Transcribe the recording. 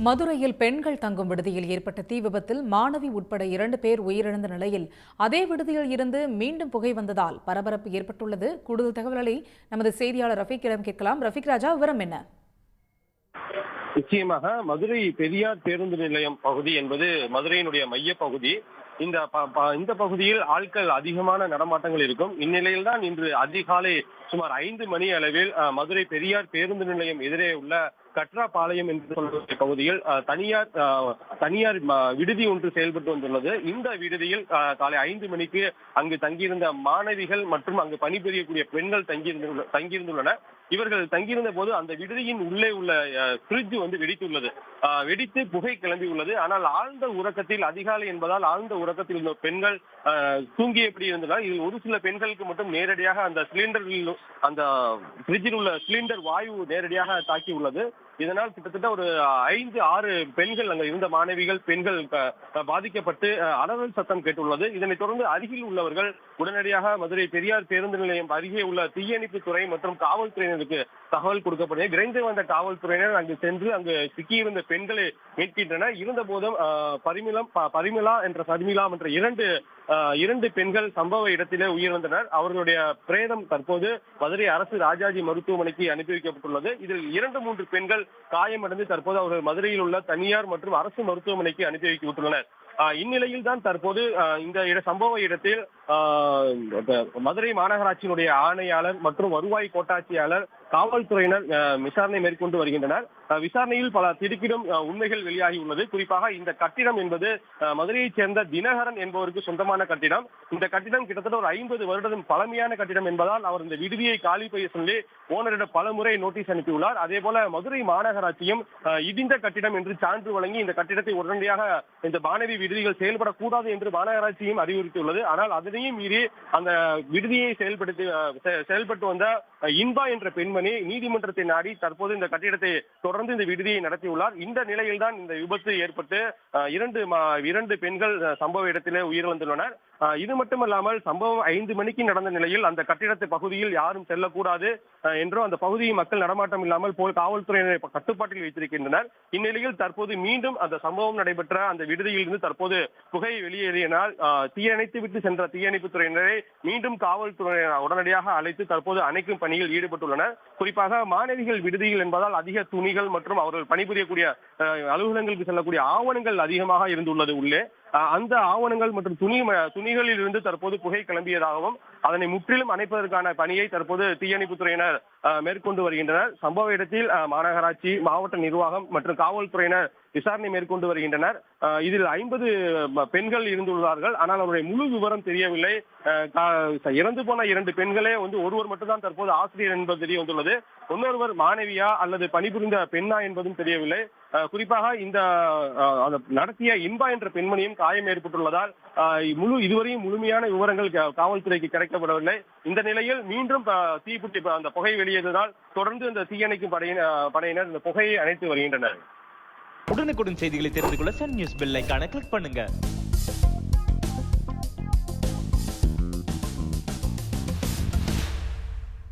மதுரையில் பெண்கள் தங்கும் விடுதியில் ஏற்பட்ட தீ விபத்தில் மாணவி உட்பட 2 பேர் உயிரிழந்த நிலையில் அதே விடுதியில் இருந்து மீண்டும் புகை வந்ததால் பரபரப்பு ஏற்பட்டுள்ளது. கூடுதல் தகவல்களை நமது செய்தியாளர் ரஃபீக்கிடம் கேட்கலாம். ரஃபீக் ராஜா, விவரம் என்ன? நிச்சயமாக மதுரை பெரியார் பேருந்து நிலையம் பகுதி என்பது மதுரையினுடைய மைய பகுதி. இந்த பகுதியில் ஆட்கள் அதிகமான நடமாட்டங்கள் இருக்கும். இந்நிலையில் தான் இன்று அதிகாலை சுமார் 5 மணி அளவில் மதுரை பெரியார் பேருந்து நிலையம் எதிரே உள்ள கற்றாபாளையம் என்று சொல்லக்கூடிய பகுதியில் தனியார் விடுதி ஒன்று செயல்பட்டு வந்துள்ளது. இந்த விடுதியில் காலை 5 மணிக்கு அங்கு தங்கியிருந்த மாணவிகள் மற்றும் அங்கு பணிபுரியக்கூடிய பெண்கள் தங்கியிருந்துள்ளனர். இவர்கள் தங்கியிருந்த போது அந்த விடுதியின் உள்ளே உள்ள ஃப்ரிட்ஜ் வெடித்துள்ளது. வெடித்து புகை கிளம்பி உள்ளது. ஆனால் ஆழ்ந்த உறக்கத்தில், அதிகாலை என்பதால் ஆழ்ந்த உறக்கத்தில் இருந்த பெண்கள் தூங்கியபடி இருந்ததால் இதில் ஒரு சில பெண்களுக்கு மட்டும் நேரடியாக அந்த சிலிண்டரில், அந்த ஃப்ரிட்ஜில் உள்ள சிலிண்டர் வாயு நேரடியாக தாக்கி உள்ளது. இதனால் கிட்டத்தட்ட ஒரு 5-6 பெண்கள், அங்க இருந்த மாணவிகள் பெண்கள் பாதிக்கப்பட்டு அலறல் சத்தம் கேட்டுள்ளது. இதனைத் தொடர்ந்து அருகில் உள்ளவர்கள் உடனடியாக மதுரை பெரியார் பேருந்து நிலையம் அருகே உள்ள தீயணைப்பு துறை மற்றும் காவல்துறையினருக்கு தகவல் கொடுக்கப்பட்டது. விரைந்து வந்த காவல்துறையினர் அங்கு சென்று அங்கு சிக்கியிருந்த பெண்களை மீட்கின்றனர். இருந்த போதும் பரிமிளா என்ற 2 பெண்கள் சம்பவ இடத்திலே உயிரிழந்தனர். அவர்களுடைய பிரேதம் தற்போது மதுரை அரசு ராஜாஜி மருத்துவமனைக்கு அனுப்பி வைக்கப்பட்டுள்ளது. இதில் 2-3 பெண்கள் காயமடைந்து தற்போது அவர்கள் மதுரையில் உள்ள தனியார் மற்றும் அரசு மருத்துவமனைக்கு அனுப்பி வைக்கப்பட்டுள்ளனர். இந்நிலையில் தான் தற்போது இந்த சம்பவ இடத்தில் மதுரை மாநகராட்சியினுடைய ஆணையாளர் மற்றும் வருவாய் கோட்டாட்சியாளர், காவல்துறையினர் விசாரணை மேற்கொண்டு வருகின்றனர். விசாரணையில் பல திடுக்கிடும் உண்மைகள் வெளியாகி உள்ளது. குறிப்பாக இந்த கட்டிடம் என்பது மதுரையைச் சேர்ந்த தினகரன் என்பவருக்கு சொந்தமான கட்டிடம். இந்த கட்டிடம் கிட்டத்தட்ட ஒரு 50 வருடம் பழமையான கட்டிடம் என்பதால் அவர் இந்த விடுதியை காலி செய்ய சொல்லி ஓனரிடம் பல முறை நோட்டீஸ் அனுப்பியுள்ளார். அதே போல மதுரை மாநகராட்சியும் இடிந்த கட்டிடம் என்று சான்று வழங்கி இந்த கட்டிடத்தை உடனடியாக இந்த மாணவி விடுதிகள் செயல்படக்கூடாது என்று மாநகராட்சியும் அறிவுறுத்தியுள்ளது. ஆனால் அதனையும் மீறி அந்த விடுதியை செயல்பட்டு வந்த இன்பா என்ற பெண்மணி நீதிமன்றத்தை நாடி தற்போது இந்த கட்டிடத்தை தொடர்ந்து இந்த விடுதியை நடத்தியுள்ளார். இந்த நிலையில் தான் இந்த விபத்து ஏற்பட்டு 2 பெண்கள் சம்பவ இடத்திலே உயிரிழந்துள்ளனர். இது மட்டுமல்லாமல் சம்பவம் 5 மணிக்கு நடந்த நிலையில் அந்த கட்டிடத்தை பகுதியில் யாரும் செல்லக்கூடாது என்றும் அந்த பகுதியில் மக்கள் நடமாட்டம் இல்லாமல் போல் காவல்துறையினரை கட்டுப்பாட்டில் வைத்திருக்கின்றனர். இந்நிலையில் தற்போது மீண்டும் அந்த சம்பவம் நடைபெற்ற அந்த விடுதியில் இருந்து தற்போது புகை வெளியேறியனால் தீயணைத்து விட்டு சென்ற தீயணைப்பு துறையினரை மீண்டும் காவல்துறையினர் உடனடியாக அழைத்து தற்போது அணைக்கும் பணியில் ஈடுபட்டுள்ளனர். குறிப்பாக மாணவிகள் விடுதிகள் என்பதால் அதிக துணிகள் மற்றும் அவர்கள் பணிபுரியக்கூடிய அலுவலகங்களுக்கு செல்லக்கூடிய ஆவணங்கள் அதிகமாக இருந்துள்ளது உள்ளே. அந்த ஆவணங்கள் மற்றும் துணிகளில் இருந்து தற்போது புகை கிளம்பியதாகவும் அதனை முற்றிலும் அணைப்பதற்கான பணியை தற்போது தீயணைப்பு துறையினர் மேற்கொண்டு வருகின்றனர். சம்பவ இடத்தில் மாநகராட்சி, மாவட்ட நிர்வாகம் மற்றும் காவல்துறையினர் விசாரணை மேற்கொண்டு வருகின்றனர். இதில் 50 பெண்கள் இருந்துள்ளார்கள். ஆனால் அவருடைய முழு விவரம் தெரியவில்லை. இறந்து போன 2 பெண்களே ஒருவர் மட்டும்தான் தற்போது ஆசிரியர் என்பது தெரிய வந்துள்ளது. இன்னொருவர் மாணவியா அல்லது பணிபுரிந்த பெண்ணா என்பதும் தெரியவில்லை. குறிப்பாக இந்த நடத்திய இன்பா என்ற பெண்மணியும் காயம் ஏற்பட்டுள்ளதால் இதுவரையும் முழுமையான விவரங்கள் காவல்துறைக்கு கிடைக்கப்படவில்லை. இந்த நிலையில் மீண்டும் தீப்புட்டி அந்த புகை வெளியேறியதால் தொடர்ந்து இந்த தீயணைக்கும் படையினர் இந்த புகையை அணைத்து வருகின்றனர். உடனுக்குடன் செய்திகளை தெரிந்து கொள்ள சன் நியூஸ் பெல் ஐகானை கிளிக் பண்ணுங்க.